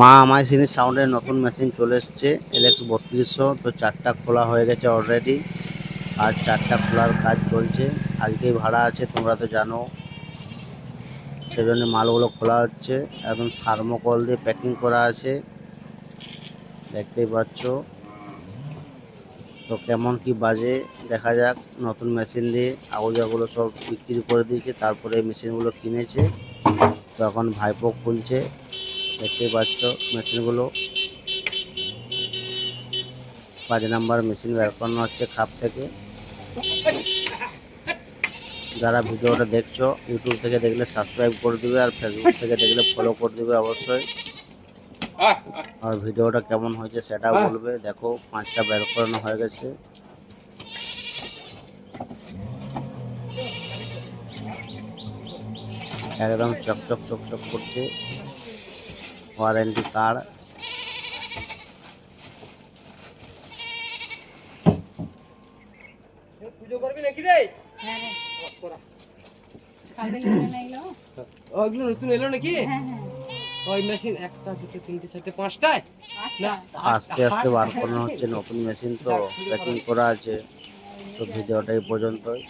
মা আমায় সিনি সাউন্ডের নতুন মেশিন চলে এসছে LX 3200। তো 4টা খোলা হয়ে গেছে অলরেডি, আর 4টা খোলার কাজ চলছে। আজকেই ভাড়া আছে, তোমরা তো জানো, সেজন্য মালগুলো খোলা হচ্ছে। একদম থার্মোকল দিয়ে প্যাকিং করা আছে, দেখতেই পাচ্ছ। তো কেমন কি বাজে দেখা যাক। নতুন মেশিন দিয়ে আগুজাগুলো সব বিক্রি করে দিয়েছে, তারপরে এই মেশিনগুলো কিনেছে। তো এখন ভাইপো খুলছে, দেখতেই পাচ্ছ মেশিনগুলো। 5 নাম্বার মেশিন বের করানো হচ্ছে খাপ থেকে। যারা ভিডিওটা দেখছো ইউটিউব থেকে দেখলে সাবস্ক্রাইব করে দিবে, আর ফেসবুক থেকে দেখলে ফলো করে দিবে অবশ্যই। আর ভিডিওটা কেমন হয়েছে সেটাও বলবে। দেখো 5টা বের করানো হয়ে গেছে। একদম চকচক চকচক করছে, ওয়ারেন্টি কার্ড। পুজো করবি নাকি রে? হ্যাঁ রে, করা কালকে নিয়ে নাইলো। ওগুলো নতুন এলো নাকি? হ্যাঁ হ্যাঁ, ওই মেশিন 1টা 2টো 3টে 4টে 5টায় না আস্তে আস্তে বার করানো হচ্ছে, নতুন মেশিন তো প্যাকিং করা আছে। তো ভিডিওটা এই পর্যন্তই।